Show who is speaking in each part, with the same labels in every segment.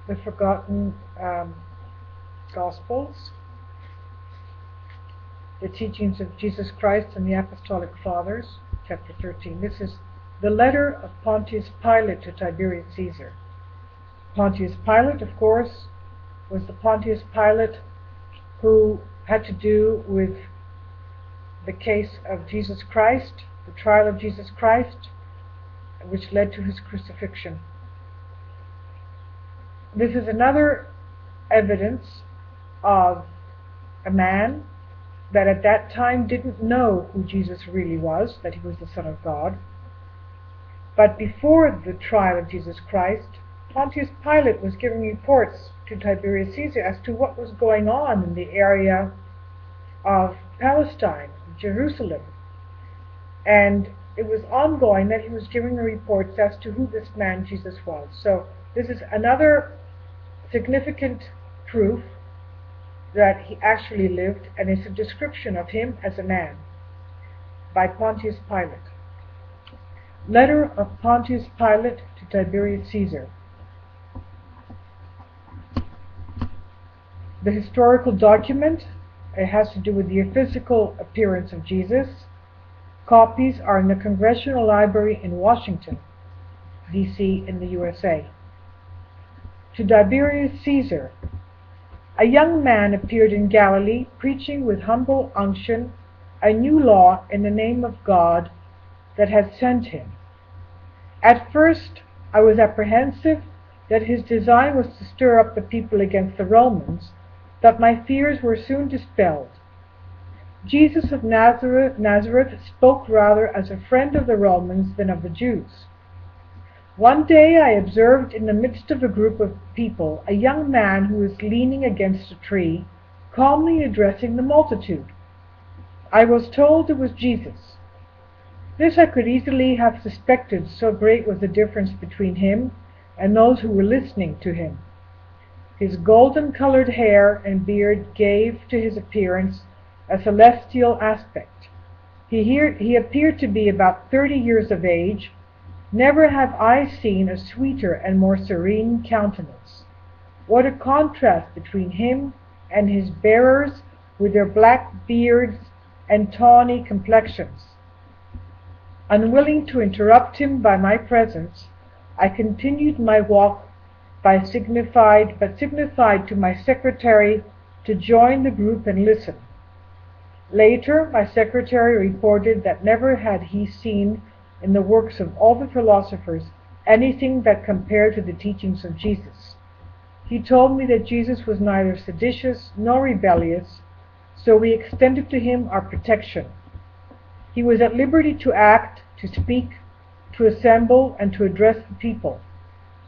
Speaker 1: the forgotten Gospels, the teachings of Jesus Christ and the Apostolic Fathers, chapter 13. This is the letter of Pontius Pilate to Tiberius Caesar. Pontius Pilate, of course, was the Pontius Pilate who had to do with the case of Jesus Christ, the trial of Jesus Christ, which led to his crucifixion. This is another evidence of a man that at that time didn't know who Jesus really was, that he was the Son of God. But before the trial of Jesus Christ, Pontius Pilate was giving reports to Tiberius Caesar as to what was going on in the area of Palestine, Jerusalem. And it was ongoing that he was giving the reports as to who this man Jesus was. So this is another significant proof that he actually lived, and it's a description of him as a man by Pontius Pilate. Letter of Pontius Pilate to Tiberius Caesar. The historical document, it has to do with the physical appearance of Jesus. Copies are in the Congressional Library in Washington, D.C. in the USA. To Tiberius Caesar, a young man appeared in Galilee, preaching with humble unction a new law in the name of God that had sent him. At first, I was apprehensive that his design was to stir up the people against the Romans, but my fears were soon dispelled. Jesus of Nazareth spoke rather as a friend of the Romans than of the Jews. One day I observed in the midst of a group of people a young man who was leaning against a tree, calmly addressing the multitude. I was told it was Jesus. This I could easily have suspected, so great was the difference between him and those who were listening to him. His golden-colored hair and beard gave to his appearance a celestial aspect. He appeared to be about 30 years of age. Never have I seen a sweeter and more serene countenance. What a contrast between him and his bearers with their black beards and tawny complexions. Unwilling to interrupt him by my presence, I continued my walk, but signified to my secretary to join the group and listen. Later, my secretary reported that never had he seen in the works of all the philosophers anything that compared to the teachings of Jesus. He told me that Jesus was neither seditious nor rebellious, so we extended to him our protection. He was at liberty to act, to speak, to assemble, and to address the people.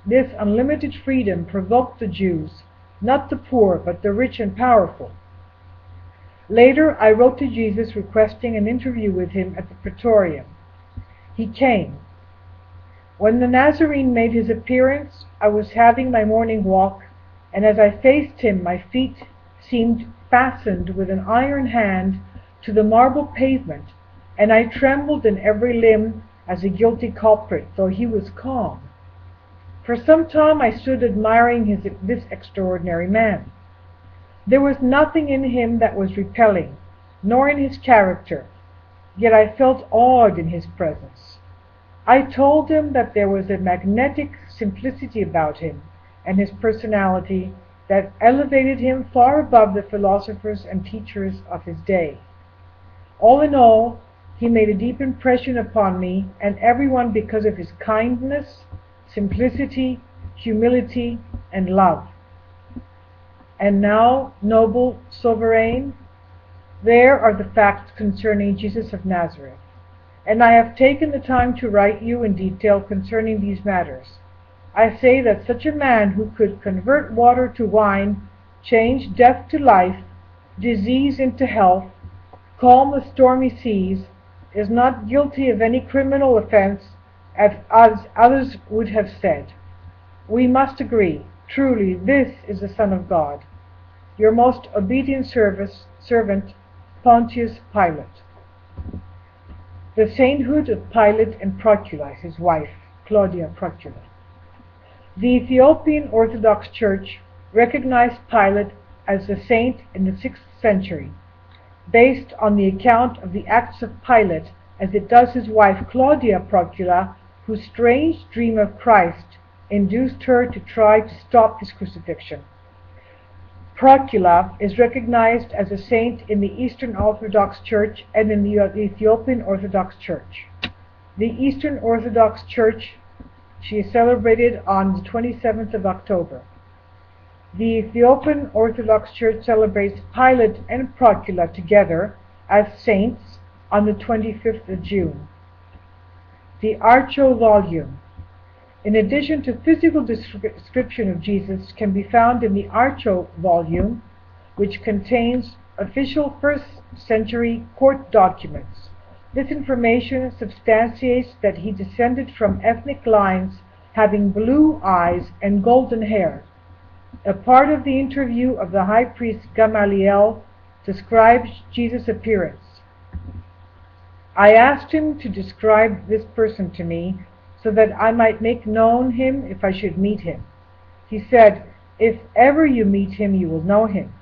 Speaker 1: This unlimited freedom provoked the Jews, not the poor, but the rich and powerful. Later, I wrote to Jesus requesting an interview with him at the Praetorium. He came. When the Nazarene made his appearance, I was having my morning walk, and as I faced him, my feet seemed fastened with an iron hand to the marble pavement, and I trembled in every limb as a guilty culprit, though he was calm. For some time I stood admiring this extraordinary man. There was nothing in him that was repelling, nor in his character, yet I felt awed in his presence. I told him that there was a magnetic simplicity about him and his personality that elevated him far above the philosophers and teachers of his day. All in all, he made a deep impression upon me and everyone because of his kindness, simplicity, humility, and love. And now, noble sovereign, there are the facts concerning Jesus of Nazareth, and I have taken the time to write you in detail concerning these matters. I say that such a man who could convert water to wine, change death to life, disease into health, calm the stormy seas, is not guilty of any criminal offense, as others would have said. We must agree, truly, this is the Son of God. Your most obedient servant, Pontius Pilate. The sainthood of Pilate and Procula, his wife, Claudia Procula. The Ethiopian Orthodox Church recognized Pilate as a saint in the 6th century, based on the account of the Acts of Pilate, as it does his wife Claudia Procula, whose strange dream of Christ induced her to try to stop his crucifixion. Procula is recognized as a saint in the Eastern Orthodox Church and in the Ethiopian Orthodox Church. The Eastern Orthodox Church, she is celebrated on the 27th of October. The Ethiopian Orthodox Church celebrates Pilate and Procula together as saints on the 25th of June. The Archo volume, in addition to physical description of Jesus, can be found in the Archo volume, which contains official 1st century court documents. This information substantiates that he descended from ethnic lines having blue eyes and golden hair. A part of the interview of the high priest Gamaliel describes Jesus' appearance. I asked him to describe this person to me, so that I might make known him if I should meet him. He said, "If ever you meet him, you will know him.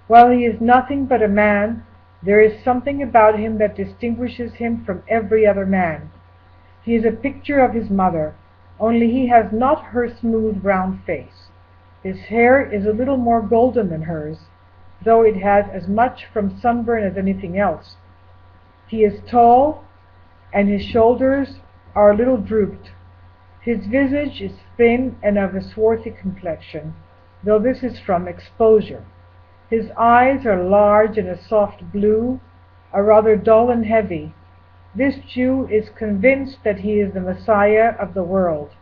Speaker 1: While he is nothing but a man, there is something about him that distinguishes him from every other man. He is a picture of his mother, only he has not her smooth round face. His hair is a little more golden than hers, though it has as much from sunburn as anything else. He is tall, and his shoulders are a little drooped. His visage is thin and of a swarthy complexion, though this is from exposure. His eyes are large and a soft blue, are rather dull and heavy. This Jew is convinced that he is the Messiah of the world.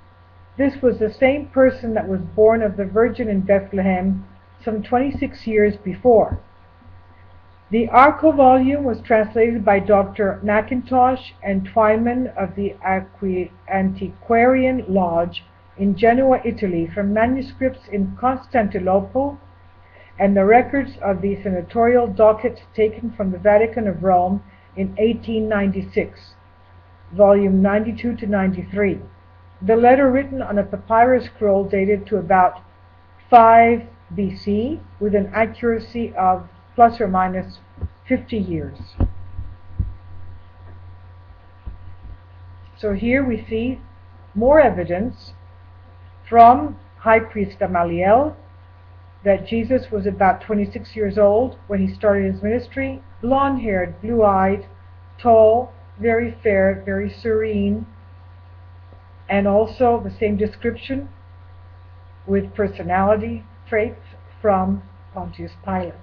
Speaker 1: This was the same person that was born of the Virgin in Bethlehem some 26 years before." The Arco volume was translated by Dr. Mackintosh and Twyman of the Antiquarian Lodge in Genoa, Italy, from manuscripts in Constantinople and the records of the senatorial docket taken from the Vatican of Rome in 1896, volume 92 to 93. The letter written on a papyrus scroll dated to about 5 BC with an accuracy of plus or minus 50 years. So here we see more evidence from High Priest Gamaliel that Jesus was about 26 years old when he started his ministry, blonde-haired, blue-eyed, tall, very fair, very serene, and also the same description with personality traits from Pontius Pilate.